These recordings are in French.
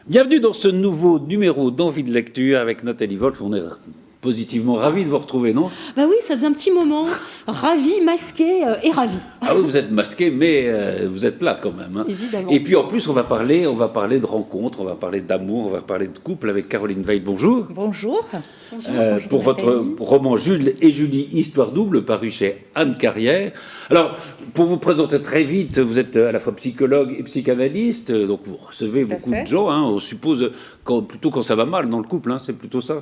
Bienvenue dans ce nouveau numéro d'Envie de lecture avec Nathalie Wolf. On est positivement ravis de vous retrouver, non? Bah oui, ça faisait un petit moment. Ravi, masqué et ravi. Ah oui, vous êtes masqué, mais vous êtes là quand même. Hein. Évidemment. Et puis en plus, on va parler de rencontres, on va parler d'amour, on va parler de couple avec Caroline Veil. Bonjour. Bonjour. Bonjour, Pour votre roman Jules et Julie, Histoire double, paru chez Anne Carrière. Alors, pour vous présenter très vite, vous êtes à la fois psychologue et psychanalyste, donc vous recevez beaucoup de gens, hein, on suppose, plutôt quand ça va mal dans le couple, hein, c'est plutôt ça.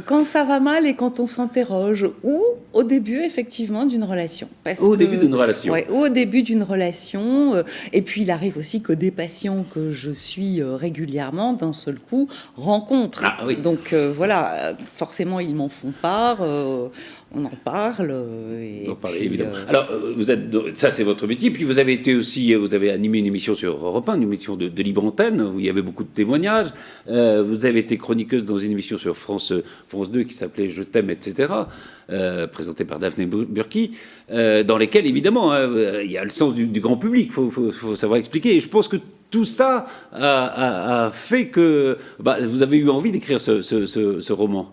Quand ça va mal et quand on s'interroge, ou au début, effectivement, d'une relation. Début d'une relation. Ouais, au début d'une relation. Et puis, il arrive aussi que des patients que je suis régulièrement, d'un seul coup, rencontrent. Ah, oui. Donc, voilà, forcément, ils m'en font part. On en parle. Évidemment. Alors, ça, c'est votre métier. Puis, vous avez été aussi, vous avez animé une émission sur Europe 1, une émission de libre antenne, où il y avait beaucoup de témoignages. Vous avez été chroniqueuse dans une émission sur France 2 qui s'appelait Je t'aime, etc., présentée par Daphné Burki, dans lesquelles, évidemment, il y a le sens du grand public. Il faut savoir expliquer. Et je pense que tout ça a fait que vous avez eu envie d'écrire ce roman.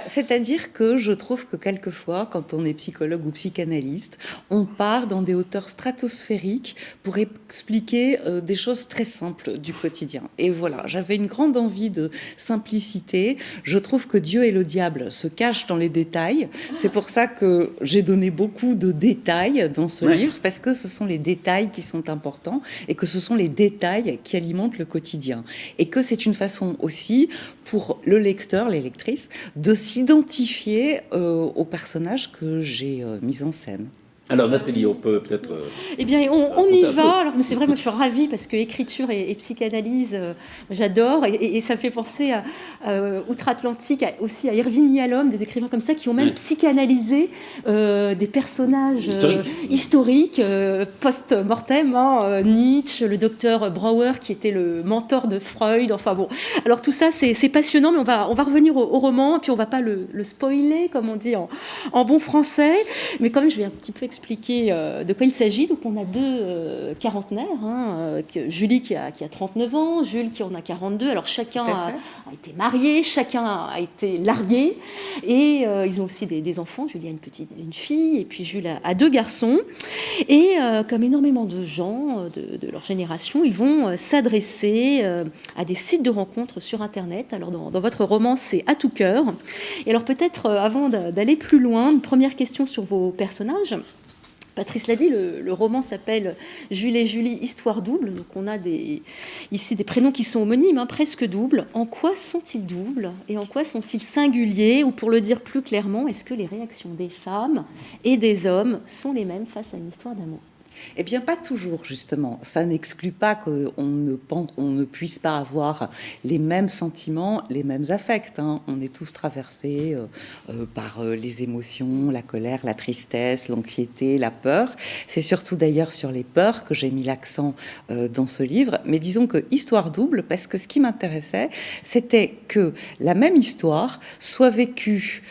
C'est-à-dire que je trouve que quelquefois, quand on est psychologue ou psychanalyste, on part dans des hauteurs stratosphériques pour expliquer des choses très simples du quotidien. Et voilà, j'avais une grande envie de simplicité. Je trouve que Dieu et le diable se cachent dans les détails. C'est pour ça que j'ai donné beaucoup de détails dans ce livre, parce que ce sont les détails qui sont importants et que ce sont les détails qui alimentent le quotidien. Et que c'est une façon aussi pour le lecteur, les lectrices, de s'identifier aux personnages que j'ai mis en scène. Alors Nathalie, on peut peut-être... Eh bien, on y va. Alors, c'est vrai, moi je suis ravie parce que écriture et psychanalyse, j'adore. Et ça me fait penser à Outre-Atlantique, aussi à Irving Yalom, des écrivains comme ça qui ont même psychanalysé des personnages historiques post-mortem. Nietzsche, le docteur Brouwer qui était le mentor de Freud. Enfin bon, alors tout ça c'est passionnant, mais on va revenir au roman, et puis on va pas le spoiler, comme on dit en bon français. Mais quand même, je vais un petit peu expliquer de quoi il s'agit. Donc on a deux quarantenaires, Julie qui a 39 ans, Jules qui en a 42. Alors chacun a été marié, chacun a été largué, et ils ont aussi des enfants. Julie a une fille, et puis Jules a deux garçons. Et comme énormément de gens de leur génération, ils vont s'adresser à des sites de rencontres sur Internet. Alors dans votre roman, c'est À tout cœur. Et alors peut-être avant d'aller plus loin, une première question sur vos personnages. Patrice l'a dit, le roman s'appelle Jules et Julie, Histoire double. Donc on a ici des prénoms qui sont homonymes, presque doubles. En quoi sont-ils doubles et en quoi sont-ils singuliers? Ou pour le dire plus clairement, est-ce que les réactions des femmes et des hommes sont les mêmes face à une histoire d'amour? Eh bien, pas toujours, justement. Ça n'exclut pas qu'on ne puisse pas avoir les mêmes sentiments, les mêmes affects. On est tous traversés par les émotions, la colère, la tristesse, l'anxiété, la peur. C'est surtout d'ailleurs sur les peurs que j'ai mis l'accent dans ce livre. Mais disons que histoire double, parce que ce qui m'intéressait, c'était que la même histoire soit vécue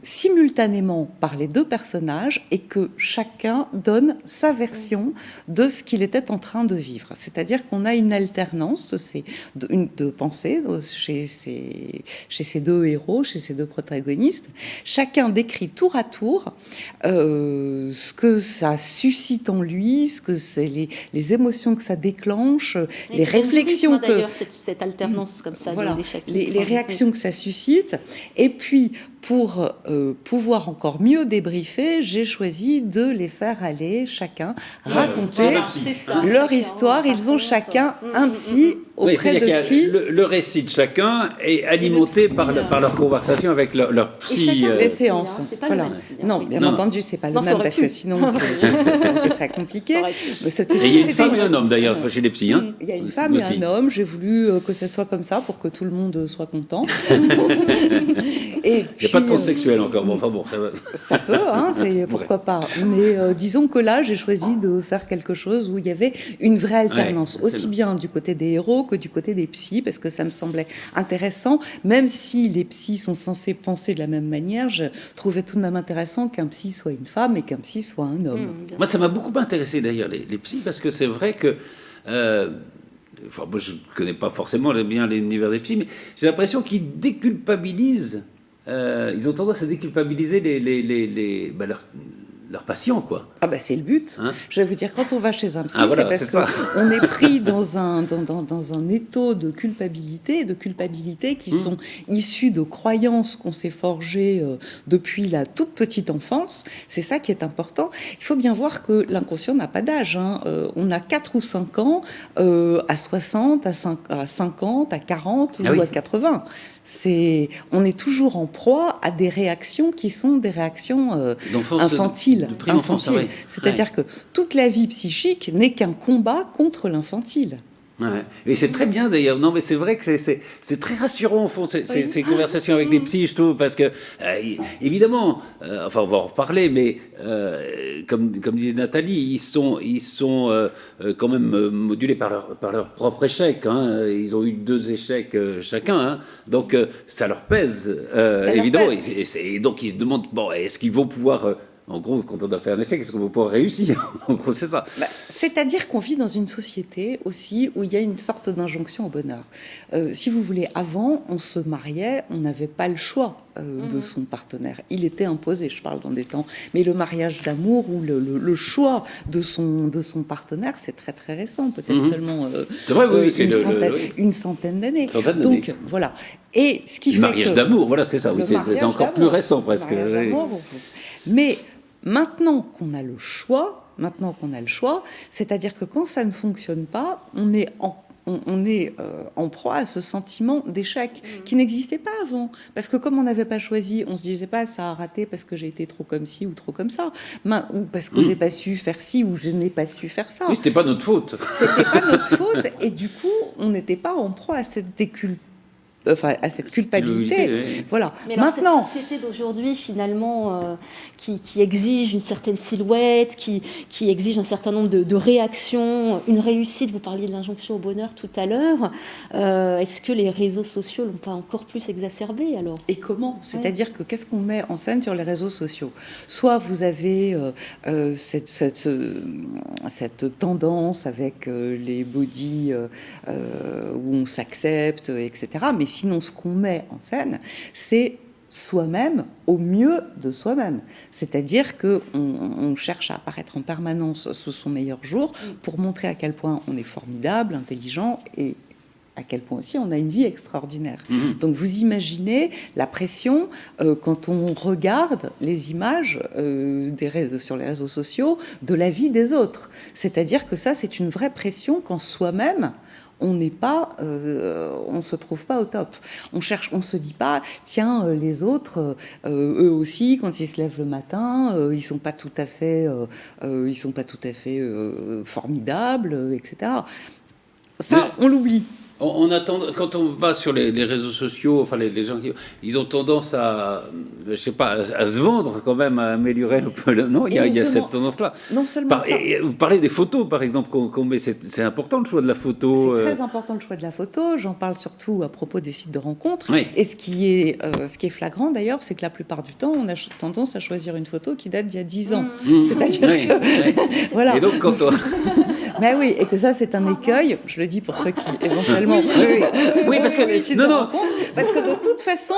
simultanément par les deux personnages et que chacun donne sa version de ce qu'il était en train de vivre. C'est-à-dire qu'on a une alternance de pensée chez ces deux héros, chez ces deux protagonistes. Chacun décrit tour à tour ce que ça suscite en lui, ce que c'est les émotions que ça déclenche, les réflexions que... D'ailleurs, cette alternance comme ça, voilà, des chapitres. Les réactions que ça suscite. Et puis, pour pouvoir encore mieux débriefer, j'ai choisi de les faire aller chacun raconter leur histoire. Ils ont chacun un psy auprès de qui... Le récit de chacun est alimenté par leur conversation avec leur psy. Des séances. C'est pas le même psy. Non, bien entendu, c'est pas le même, parce que sinon, ça aurait été très compliqué. Et il y a une femme et un homme, d'ailleurs, chez les psys. Il y a une femme et un homme. J'ai voulu que ce soit comme ça pour que tout le monde soit content. Il n'y a pas de transsexuel encore. Bon, enfin bon, ça va. Ça peut, pourquoi pas. Mais disons que là, j'ai choisi de faire quelque chose où il y avait une vraie alternance, aussi bien du côté des héros que du côté des psys, parce que ça me semblait intéressant. Même si les psys sont censés penser de la même manière, je trouvais tout de même intéressant qu'un psy soit une femme et qu'un psy soit un homme. Moi, ça m'a beaucoup intéressé d'ailleurs, les psys, parce que c'est vrai que enfin, moi je ne connais pas forcément bien l'univers des psys, mais j'ai l'impression qu'ils déculpabilisent, ils ont tendance à déculpabiliser leurs patients, quoi. Ah ben c'est le but. Hein? Je vais vous dire, quand on va chez un psy, Voilà, c'est parce qu'on est pris dans un étau de culpabilité qui sont issus de croyances qu'on s'est forgées depuis la toute petite enfance. C'est ça qui est important. Il faut bien voir que l'inconscient n'a pas d'âge. Hein. On a 4 ou 5 ans, à 60, à 50, à 40 ou à 80. On est toujours en proie à des réactions qui sont des réactions infantiles. C'est-à-dire que toute la vie psychique n'est qu'un combat contre l'infantile. Ouais. Et c'est très bien d'ailleurs. Non, mais c'est vrai que c'est très rassurant au fond ces conversations avec les psys, je trouve, parce que évidemment, enfin on va en reparler, mais comme disait Nathalie, ils sont quand même modulés par leur propre échec. Hein. Ils ont eu 2 échecs chacun, hein. Donc ça leur pèse évidemment. Et donc ils se demandent est-ce qu'ils vont pouvoir en gros, quand on a fait un échec, est-ce qu'on va pouvoir réussir? En gros, c'est ça. C'est-à-dire qu'on vit dans une société aussi où il y a une sorte d'injonction au bonheur. Si vous voulez, avant, on se mariait, on n'avait pas le choix de son partenaire. Il était imposé, je parle dans des temps. Mais le mariage d'amour ou le choix de son partenaire, c'est très très récent, peut-être seulement une centaine d'années. Donc, voilà. Et ce qui fait mariage d'amour, voilà, c'est ça. Oui, c'est encore plus récent, presque. Mais maintenant qu'on a le choix, c'est-à-dire que quand ça ne fonctionne pas, on est en proie à ce sentiment d'échec qui n'existait pas avant. Parce que comme on n'avait pas choisi, on se disait pas ça a raté parce que j'ai été trop comme ci ou trop comme ça, ou parce que j'ai pas su faire ci ou je n'ai pas su faire ça. Oui, c'était pas notre faute. Et du coup, on n'était pas en proie à cette à cette culpabilité. Voilà. Mais alors, cette société d'aujourd'hui, finalement, qui exige une certaine silhouette, qui exige un certain nombre de réactions, une réussite, vous parliez de l'injonction au bonheur tout à l'heure, est-ce que les réseaux sociaux l'ont pas encore plus exacerbé alors? Et comment? C'est-à-dire que qu'est-ce qu'on met en scène sur les réseaux sociaux? Soit vous avez cette tendance avec les body où on s'accepte, etc. Mais sinon, ce qu'on met en scène, c'est soi-même au mieux de soi-même. C'est-à-dire qu'on cherche à apparaître en permanence sous son meilleur jour pour montrer à quel point on est formidable, intelligent et à quel point aussi on a une vie extraordinaire. Donc vous imaginez la pression quand on regarde les images sur les réseaux sociaux de la vie des autres. C'est-à-dire que ça, c'est une vraie pression quand soi-même on se trouve pas au top. On se dit pas, tiens, les autres, eux aussi, quand ils se lèvent le matin, ils sont pas tout à fait formidables, etc. Ça, on l'oublie. On attend, quand on va sur les réseaux sociaux, enfin les gens ils ont tendance à, je sais pas, à se vendre quand même, à améliorer non, il y a cette tendance-là. Non seulement ça. Vous parlez des photos, par exemple, qu'on met, c'est important le choix de la photo. C'est très important le choix de la photo. J'en parle surtout à propos des sites de rencontres. Oui. Et ce qui est flagrant d'ailleurs, c'est que la plupart du temps, on a tendance à choisir une photo qui date d'il y a 10 ans. C'est-à-dire que voilà. Et donc quand on... Mais oui, et que ça c'est un écueil. Je le dis pour ceux qui éventuellement. Oui, parce que parce que de toute façon,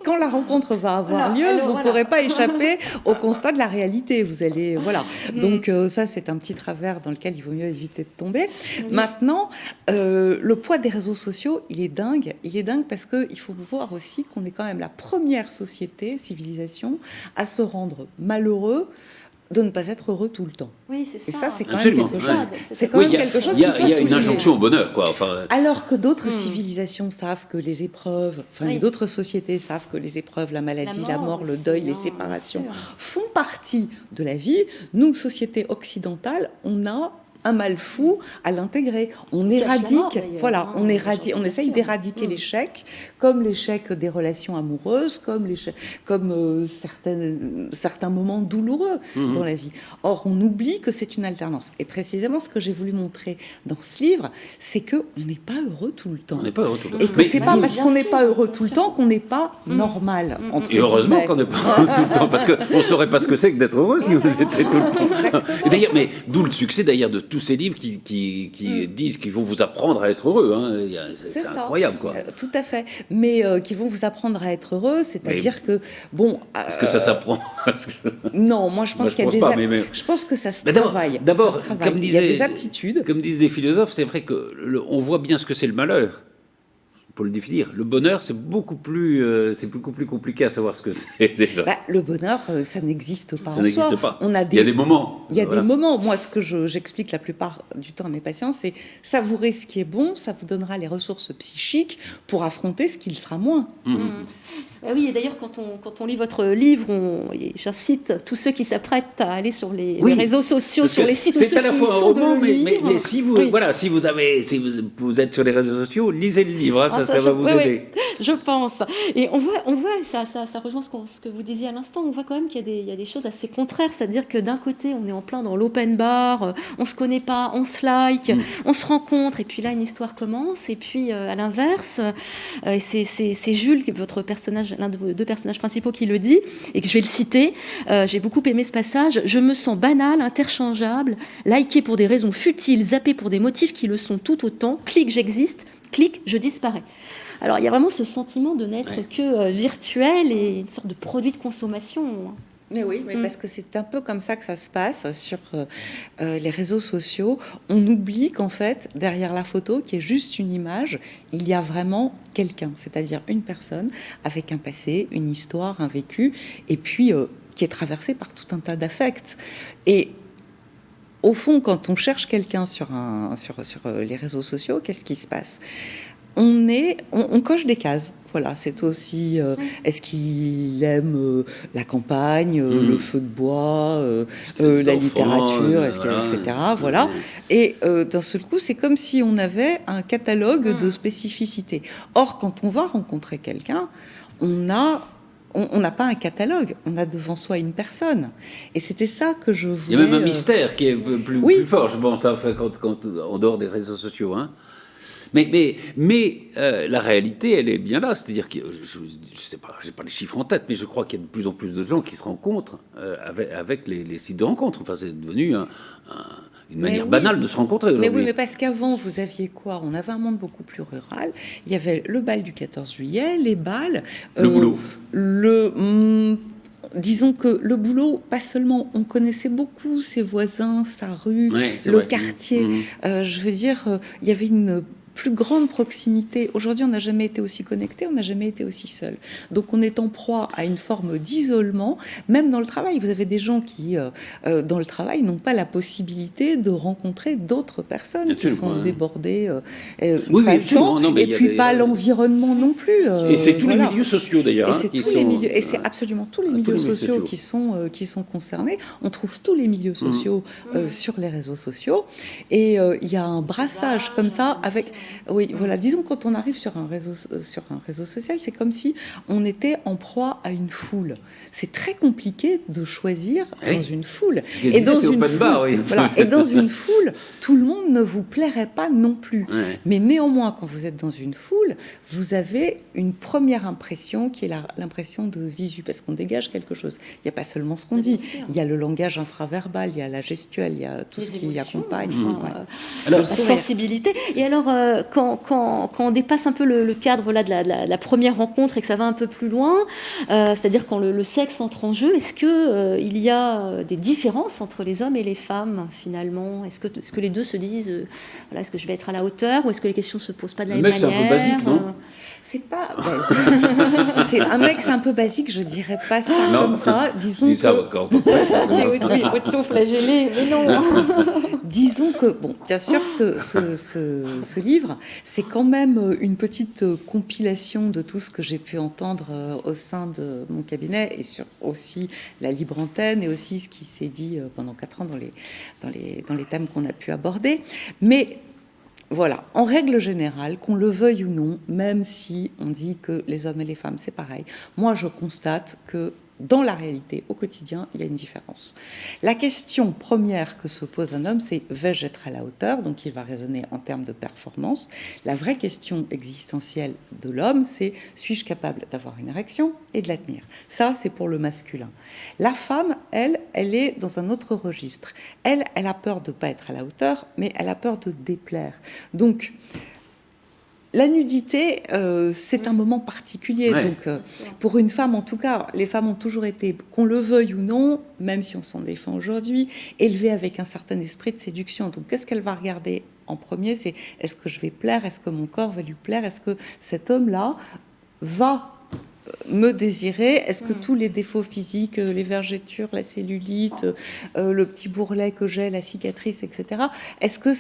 quand la rencontre va avoir lieu, vous ne pourrez pas échapper au constat de la réalité. Vous allez, voilà. Donc ça, c'est un petit travers dans lequel il vaut mieux éviter de tomber. Maintenant, le poids des réseaux sociaux, il est dingue. Il est dingue parce que il faut voir aussi qu'on est quand même la première civilisation, à se rendre malheureux de ne pas être heureux tout le temps. Oui, c'est ça. Et ça, c'est quand Absolument. même quelque chose. C'est quand même quelque chose qu'il faut Il y a une souligner. injonction au bonheur, quoi. Enfin... Alors que d'autres civilisations savent que les épreuves, d'autres sociétés savent que les épreuves, la maladie, la mort, le deuil, les séparations font partie de la vie. Nous, société occidentale, on a un mal fou à l'intégrer. On éradique, on essaye d'éradiquer l'échec, comme l'échec des relations amoureuses, comme certains moments douloureux dans la vie. Or, on oublie que c'est une alternance. Et précisément, ce que j'ai voulu montrer dans ce livre, c'est que on n'est pas heureux tout le temps. On n'est pas heureux tout le temps. Et que c'est pas parce qu'on n'est pas heureux tout le temps qu'on n'est pas normal. Et heureusement qu'on n'est pas heureux tout le temps, parce qu'on ne saurait pas ce que c'est que d'être heureux si vous étiez tout le temps. Et d'ailleurs, mais d'où le succès d'ailleurs de tous ces livres qui disent qu'ils vont vous apprendre à être heureux. Hein. C'est incroyable, quoi. Tout à fait. Mais qui vont vous apprendre à être heureux, c'est-à-dire que, bon... Est-ce que ça s'apprend? Non, moi je pense qu'il y a je pense que ça se travaille. D'abord, il y a des aptitudes. Comme disent des philosophes, c'est vrai qu'on voit bien ce que c'est le malheur. Pour le définir, le bonheur, c'est beaucoup plus compliqué à savoir ce que c'est déjà. Le bonheur, ça n'existe pas en soi. Ça n'existe pas. Il y a des moments. Il y a des moments. Moi, ce que j'explique la plupart du temps à mes patients, c'est savourer ce qui est bon, ça vous donnera les ressources psychiques pour affronter ce qui le sera moins. Oui, et d'ailleurs, quand on lit votre livre, j'incite tous ceux qui s'apprêtent à aller sur les réseaux sociaux, sur les sites où c'est à la fois un roman, mais si vous vous êtes sur les réseaux sociaux, lisez le livre, hein, ça va vous aider. Je pense. Et on voit ça rejoint ce que vous disiez à l'instant. On voit quand même qu'il y a des choses assez contraires, c'est-à-dire que d'un côté, on est en plein dans l'open bar, on se connaît pas, on se like, on se rencontre, et puis là, une histoire commence. Et puis à l'inverse, c'est Jules, votre personnage, l'un de vos deux personnages principaux, qui le dit, et que je vais le citer. J'ai beaucoup aimé ce passage. Je me sens banal, interchangeable, liké pour des raisons futiles, zappé pour des motifs qui le sont tout autant. Clique, j'existe. Clique, je disparais. Alors il y a vraiment ce sentiment de n'être que virtuel et une sorte de produit de consommation. Mais oui, parce que c'est un peu comme ça que ça se passe sur les réseaux sociaux. On oublie qu'en fait, derrière la photo, qui est juste une image, il y a vraiment quelqu'un, c'est-à-dire une personne avec un passé, une histoire, un vécu, et puis qui est traversée par tout un tas d'affects. Et au fond, quand on cherche quelqu'un sur les réseaux sociaux, qu'est-ce qui se passe ? On coche des cases. Voilà, c'est aussi est-ce qu'il aime la campagne, le feu de bois, la littérature, etc. Voilà. Et d'un seul coup, c'est comme si on avait un catalogue de spécificités. Or, quand on va rencontrer quelqu'un, on n'a pas un catalogue, on a devant soi une personne. Et c'était ça que je voulais... Il y a même un mystère qui est plus fort, je pense, quand en dehors des réseaux sociaux, hein. Mais la réalité, elle est bien là. C'est-à-dire que, je sais pas, j'ai pas les chiffres en tête, mais je crois qu'il y a de plus en plus de gens qui se rencontrent avec les sites de rencontres. Enfin, c'est devenu une manière banale de se rencontrer aujourd'hui. Mais oui, mais parce qu'avant, vous aviez quoi ? On avait un monde beaucoup plus rural. Il y avait le bal du 14 juillet, les balles... le boulot. Disons que le boulot, pas seulement, on connaissait beaucoup ses voisins, sa rue, le quartier. Je veux dire, il y avait une plus grande proximité. Aujourd'hui, on n'a jamais été aussi connecté, on n'a jamais été aussi seul. Donc, on est en proie à une forme d'isolement, même dans le travail. Vous avez des gens qui, dans le travail, n'ont pas la possibilité de rencontrer d'autres personnes qui sont débordées. Pas le temps, et puis pas l'environnement non plus. Et c'est tous les milieux sociaux, d'ailleurs. Et c'est absolument tous les milieux sociaux qui sont concernés. On trouve tous les milieux sociaux sur les réseaux sociaux. Et il y a un brassage comme ça avec... Oui, voilà. Disons, quand on arrive sur un réseau social, c'est comme si on était en proie à une foule. C'est très compliqué de choisir dans une foule. Et dans une foule, tout le monde ne vous plairait pas non plus. Ouais. Mais néanmoins, quand vous êtes dans une foule, vous avez une première impression qui est l'impression de visu, parce qu'on dégage quelque chose. Il n'y a pas seulement ce qu'on dit. Il y a le langage infraverbal, il y a la gestuelle, il y a tout ce qui accompagne. Alors, la sensibilité. Et alors, quand on dépasse un peu le cadre là, de la première rencontre et que ça va un peu plus loin, c'est-à-dire quand le sexe entre en jeu, est-ce qu'il y a des différences entre les hommes et les femmes, finalement ? Est-ce que les deux se disent, est-ce que je vais être à la hauteur, ou est-ce que les questions ne se posent pas de la même manière ? C'est un peu basique, non ? C'est pas... c'est un mec, c'est un peu basique, je dirais pas ça comme ça. Disons que... ça encore. Auto-flagellé, mais non. Disons que, bon, bien sûr, ce livre, c'est quand même une petite compilation de tout ce que j'ai pu entendre au sein de mon cabinet, et sur aussi la libre antenne, et aussi ce qui s'est dit pendant 4 ans dans les thèmes qu'on a pu aborder. Mais voilà, en règle générale, qu'on le veuille ou non, même si on dit que les hommes et les femmes, c'est pareil, moi je constate que dans la réalité, au quotidien, il y a une différence. La question première que se pose un homme, c'est vais-je être à la hauteur? Donc il va raisonner en termes de performance. La vraie question existentielle de l'homme, c'est suis-je capable d'avoir une érection et de la tenir? Ça, c'est pour le masculin. La femme, elle est dans un autre registre. Elle a peur de ne pas être à la hauteur, mais elle a peur de déplaire. Donc, la nudité, c'est un moment particulier. Ouais. Donc, pour une femme, en tout cas, les femmes ont toujours été, qu'on le veuille ou non, même si on s'en défend aujourd'hui, élevées avec un certain esprit de séduction. Donc, qu'est-ce qu'elle va regarder en premier? C'est est-ce que je vais plaire? Est-ce que mon corps va lui plaire? Est-ce que cet homme-là va me désirer? Est-ce que tous les défauts physiques, les vergetures, la cellulite, le petit bourrelet que j'ai, la cicatrice, etc., est-ce que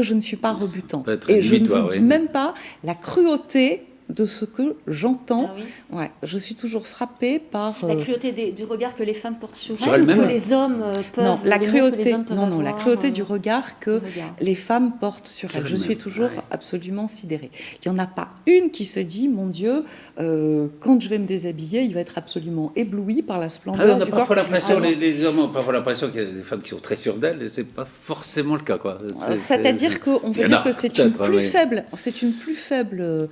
je ne suis pas rebutante? Et je ne vous dis même pas la cruauté de ce que j'entends. Ah oui. Ouais, je suis toujours frappée par la cruauté du regard que les femmes portent sur Sur elles, ou elles-mêmes. que les hommes peuvent. Non, la cruauté, avoir, la cruauté du regard que les femmes portent sur elles. Je suis toujours absolument sidérée. Il n'y en a pas une qui se dit, mon Dieu, quand je vais me déshabiller, il va être absolument ébloui par la splendeur on a du parfois corps. l'impression, les hommes ont parfois l'impression qu'il y a des femmes qui sont très sûres d'elles, et c'est pas forcément le cas, quoi. C'est-à-dire qu'on veut dire que c'est une plus faible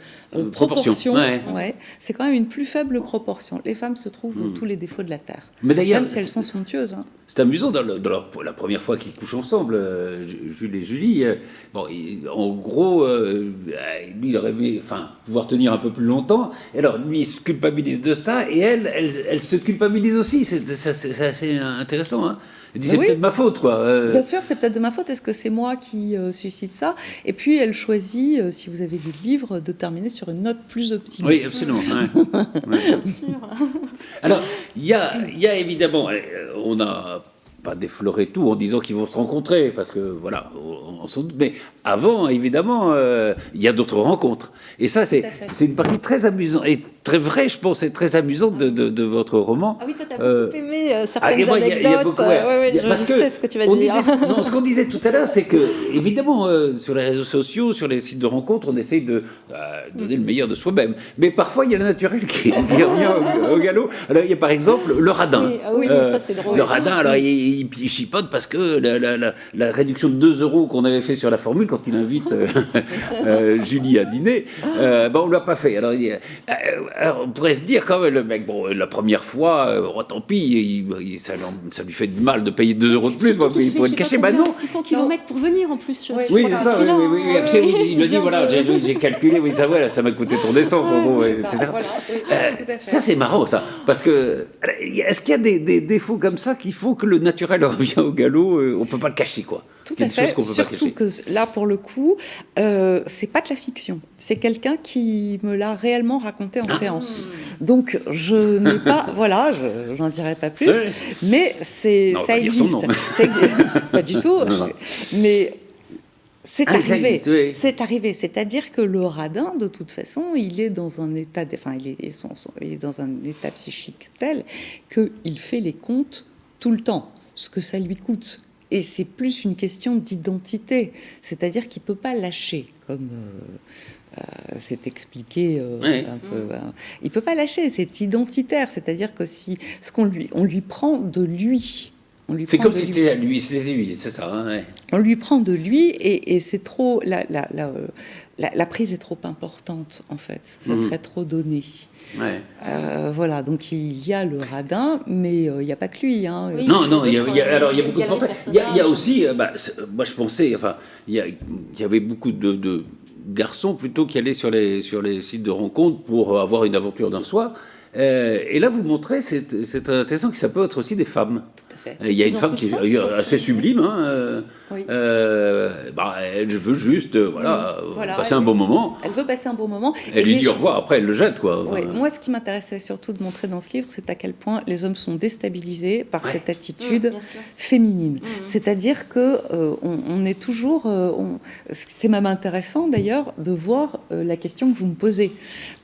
proportion. Ouais. C'est quand même une plus faible proportion. Les femmes se trouvent tous les défauts de la terre. Mais d'ailleurs, même si elles sont somptueuses. Hein. C'est amusant, la première fois qu'ils couchent ensemble, Jules et Julie, en gros, lui, il aurait aimé pouvoir tenir un peu plus longtemps. Et alors, lui, il se culpabilise de ça, et elle se culpabilise aussi. C'est assez intéressant, hein. Elle dit, c'est peut-être ma faute, quoi. Bien sûr, c'est peut-être de ma faute. Est-ce que c'est moi qui suscite ça? Et puis, elle choisit, si vous avez lu le livre, de terminer sur une note plus optimiste. Oui, absolument. Bien sûr. Alors, il y a évidemment, on n'a pas défloré tout en disant qu'ils vont se rencontrer, parce que, voilà, on s'en doute. Mais avant, évidemment, il y a d'autres rencontres. Et ça, c'est une partie très amusante, et très vraie, je pense, et très amusante de votre roman. Ah oui, toi, t'as beaucoup aimé certaines anecdotes. Il y a beaucoup, je sais ce que tu vas dire. Ce qu'on disait tout à l'heure, c'est que, évidemment, sur les réseaux sociaux, sur les sites de rencontres, on essaye de donner le meilleur de soi-même. Mais parfois, il y a le naturel qui revient au galop. Alors, il y a par exemple le radin. Oui, ça, c'est drôle. Le radin, alors, il chipote parce que la réduction de 2 € qu'on avait fait sur la formule quand il invite Julie à dîner, on ne l'a pas fait. Alors, alors, on pourrait se dire quand même, le mec, la première fois, tant pis, ça lui fait du mal de payer 2 € de plus pour le cacher. Non. 600 km pour venir en plus. Oui, c'est ça, oui. Il me dit, voilà, j'ai calculé, oui, ça m'a coûté ton essence, en gros, etc. Ça, c'est marrant, ça. Parce que, est-ce qu'il y a des défauts comme ça qui font que le naturel revient au galop? On ne peut pas le cacher, quoi. Tout à fait, surtout que là, pour le coup, c'est pas de la fiction. C'est quelqu'un qui me l'a réellement raconté en séance. Donc, je n'ai pas... Voilà, je n'en dirai pas plus. Mais ça existe. Pas du tout. Mais... C'est arrivé. C'est arrivé. C'est-à-dire que le radin, de toute façon, il est dans un état, il est dans un état psychique tel qu'il fait les comptes tout le temps, ce que ça lui coûte. Et c'est plus une question d'identité. C'est-à-dire qu'il ne peut pas lâcher, comme c'est expliqué un peu. Il ne peut pas lâcher, c'est identitaire. C'est-à-dire que on lui prend de lui. C'est comme si c'était lui, c'est ça. Hein, on lui prend de lui et c'est trop... La prise est trop importante, en fait. Ça serait trop donné. Voilà, donc il y a le radin, mais il n'y a pas que lui. Hein. Oui, non, il y a beaucoup de portraits. Il y a aussi, moi je pensais, il y avait beaucoup de garçons plutôt qui allaient sur les sites de rencontres pour avoir une aventure d'un soir. Et là, vous montrez, c'est intéressant que ça peut être aussi des femmes. Tout à fait. Il y a une femme qui est assez sublime. Elle veut juste passer un bon moment. Elle veut passer un bon moment. Elle lui dit au revoir, après elle le jette. Moi, ce qui m'intéressait surtout de montrer dans ce livre, c'est à quel point les hommes sont déstabilisés par cette attitude féminine. C'est-à-dire que on est toujours... c'est même intéressant d'ailleurs de voir la question que vous me posez.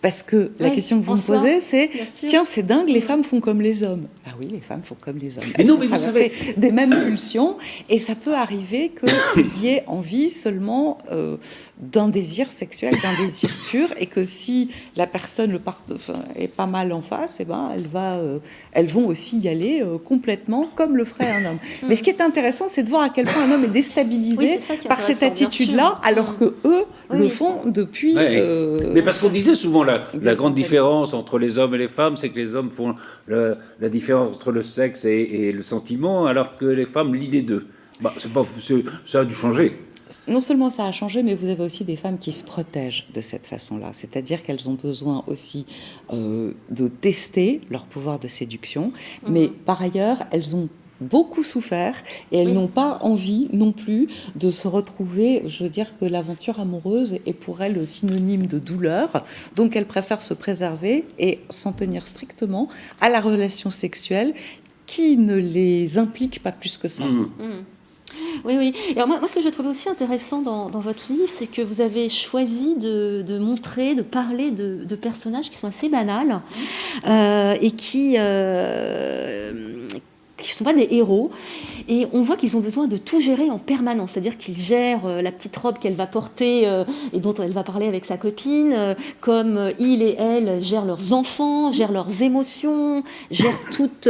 Parce que la question que vous me posez, c'est tiens, c'est dingue, les femmes font comme les hommes. Ah oui, les femmes font comme les hommes. Elles sont mais vous traverser des mêmes pulsions, et ça peut arriver qu'il y ait envie seulement d'un désir sexuel, d'un désir pur, et que si la personne est pas mal en face, eh ben, elles vont aussi y aller complètement comme le ferait un homme. Mais ce qui est intéressant, c'est de voir à quel point un homme est déstabilisé par cette attitude-là, alors que eux le font depuis... Mais parce qu'on disait souvent la grande différence entre les hommes et les femmes, c'est que les hommes font la différence entre le sexe et le sentiment, alors que les femmes lient les deux. Bah, ça a dû changer. Non seulement ça a changé, mais vous avez aussi des femmes qui se protègent de cette façon-là. C'est-à-dire qu'elles ont besoin aussi de tester leur pouvoir de séduction, mais par ailleurs, elles ont beaucoup souffert et elles n'ont pas envie non plus de se retrouver. Je veux dire que l'aventure amoureuse est pour elles synonyme de douleur, donc elles préfèrent se préserver et s'en tenir strictement à la relation sexuelle qui ne les implique pas plus que ça. Oui. Et alors moi, ce que j'ai trouvé aussi intéressant dans votre livre, c'est que vous avez choisi de montrer, de parler de personnages qui sont assez banals et qui sont pas des héros. Et on voit qu'ils ont besoin de tout gérer en permanence. C'est-à-dire qu'ils gèrent la petite robe qu'elle va porter et dont elle va parler avec sa copine, comme il et elle gèrent leurs enfants, gèrent leurs émotions, gèrent toute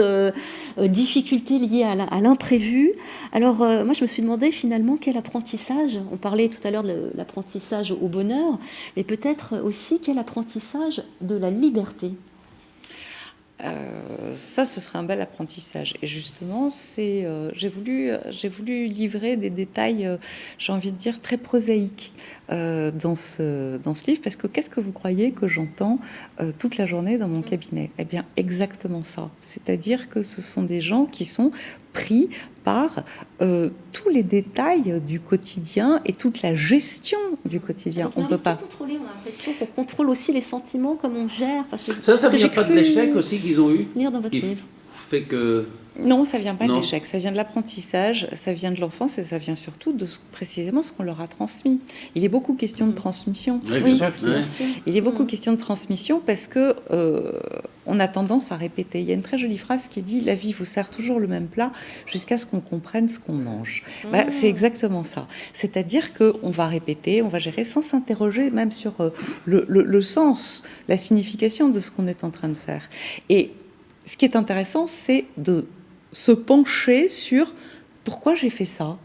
difficulté liée à l'imprévu. Alors, moi, je me suis demandé finalement quel apprentissage, on parlait tout à l'heure de l'apprentissage au bonheur, mais peut-être aussi quel apprentissage de la liberté. Ça, ce serait un bel apprentissage. Et justement, j'ai voulu livrer des détails, j'ai envie de dire, très prosaïques dans ce livre, parce que qu'est-ce que vous croyez que j'entends toute la journée dans mon cabinet? Eh bien, exactement ça. C'est-à-dire que ce sont des gens qui sont pris par tous les détails du quotidien et toute la gestion du quotidien. On peut pas contrôler. On a l'impression qu'on contrôle aussi les sentiments, comme on gère. Enfin, ça vient pas de l'échec aussi qu'ils ont eu. Lire dans votre livre. Fait que non, ça vient pas de l'échec, ça vient de l'apprentissage, ça vient de l'enfance et ça vient surtout de précisément ce qu'on leur a transmis. Il est beaucoup question de transmission. Oui, bien sûr. Il est beaucoup question de transmission parce que on a tendance à répéter. Il y a une très jolie phrase qui dit « La vie vous sert toujours le même plat jusqu'à ce qu'on comprenne ce qu'on mange ». C'est exactement ça. C'est-à-dire qu'on va répéter, on va gérer sans s'interroger même sur le sens, la signification de ce qu'on est en train de faire. Et ce qui est intéressant, c'est de se pencher sur pourquoi j'ai fait ça.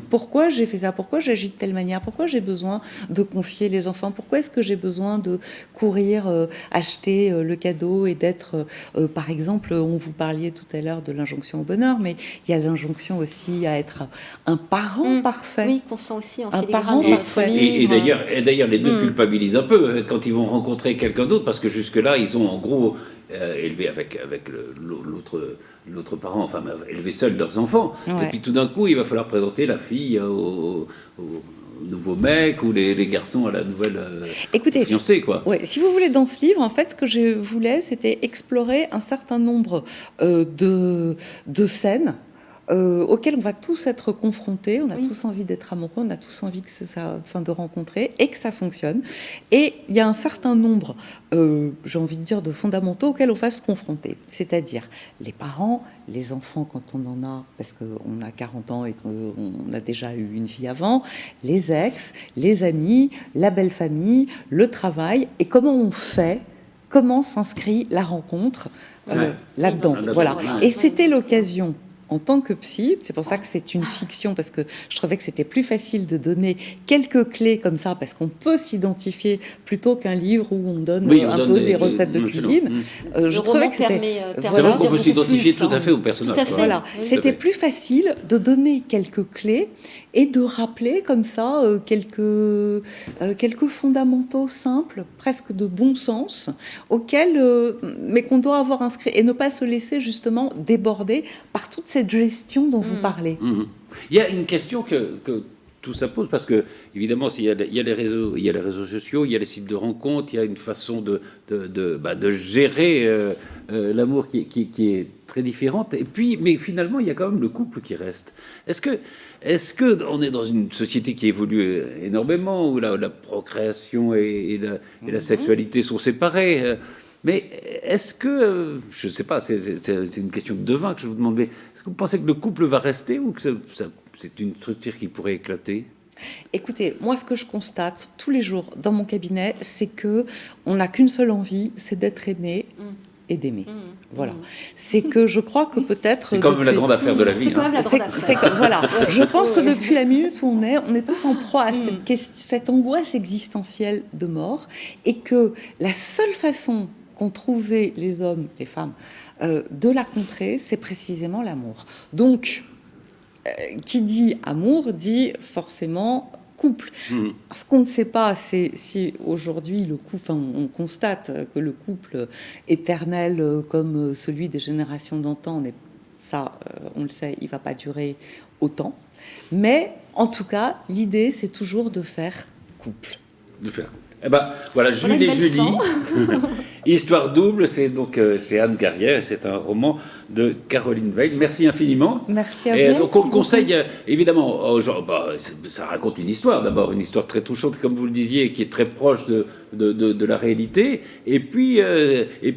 Pourquoi j'ai fait ça? Pourquoi j'agis de telle manière? Pourquoi j'ai besoin de confier les enfants? Pourquoi est-ce que j'ai besoin de courir acheter le cadeau et d'être, par exemple, on vous parliez tout à l'heure de l'injonction au bonheur, mais il y a l'injonction aussi à être un parent parfait. Oui, qu'on sent aussi en un parent parfait. Et d'ailleurs, les deux culpabilisent un peu quand ils vont rencontrer quelqu'un d'autre, parce que jusque-là, ils ont en gros élevé avec l'autre parent, enfin élevé seuls leurs enfants. Ouais. Et puis tout d'un coup, il va falloir présenter la fille au nouveau mec ou les garçons à la nouvelle fiancée, quoi. Ouais, si vous voulez, dans ce livre, en fait, ce que je voulais, c'était explorer un certain nombre de scènes auxquels on va tous être confrontés, on a tous envie d'être amoureux, on a tous envie de rencontrer et que ça fonctionne. Et il y a un certain nombre, j'ai envie de dire, de fondamentaux auxquels on va se confronter. C'est-à-dire les parents, les enfants quand on en a, parce qu'on a 40 ans et qu'on a déjà eu une vie avant, les ex, les amis, la belle famille, le travail, et comment s'inscrit la rencontre là-dedans. Voilà. Et c'était l'occasion, en tant que psy, c'est pour ça que c'est une fiction, parce que je trouvais que c'était plus facile de donner quelques clés comme ça, parce qu'on peut s'identifier plutôt qu'un livre où on donne un peu des recettes de cuisine. Je trouvais que c'était... C'est vrai qu'on peut s'identifier tout à fait au personnage. Tout à fait. Voilà. C'était plus facile de donner quelques clés et de rappeler comme ça quelques fondamentaux simples, presque de bon sens, mais qu'on doit avoir inscrits, et ne pas se laisser justement déborder par toute cette gestion dont vous parlez. Il y a une question que tout ça pose, parce que évidemment, il y a les réseaux sociaux, il y a les sites de rencontres, il y a une façon de gérer l'amour qui est très différente. Et puis, mais finalement, il y a quand même le couple qui reste. Est-ce que on est dans une société qui évolue énormément, où la procréation et la sexualité sont séparées? Mais est-ce que, je ne sais pas, c'est une question de devin que je vous demande, mais est-ce que vous pensez que le couple va rester ou que c'est une structure qui pourrait éclater? Écoutez, moi, ce que je constate tous les jours dans mon cabinet, c'est que on n'a qu'une seule envie, c'est d'être aimé et d'aimer. Voilà. C'est que je crois que peut-être... C'est comme la grande affaire de la vie. C'est quand même la grande affaire. Voilà. Je pense que depuis la minute où on est tous en proie à cette angoisse existentielle de mort, et que la seule façon qu'ont trouvé les hommes, les femmes, de la contrer, c'est précisément l'amour. Donc, qui dit amour dit forcément couple. Ce qu'on ne sait pas, c'est si aujourd'hui le couple, on constate que le couple éternel comme celui des générations d'antan, on le sait, il ne va pas durer autant. Mais en tout cas, l'idée, c'est toujours de faire couple. De faire. Eh ben, voilà, Jules et Julie. Histoire double, c'est donc chez Anne Carrière, c'est un roman de Caroline Veil. Merci infiniment. Merci à vous. Et donc on conseille évidemment aux gens, ça raconte une histoire d'abord, une histoire très touchante comme vous le disiez, qui est très proche de la réalité. Et puis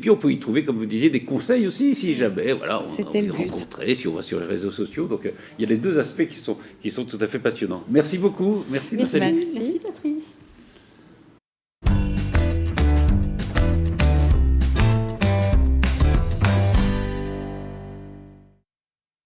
on peut y trouver, comme vous disiez, des conseils aussi si jamais on veut rencontrer, si on va sur les réseaux sociaux. Donc il y a les deux aspects qui sont tout à fait passionnants. Merci beaucoup. Merci Nathalie. Merci Patrice.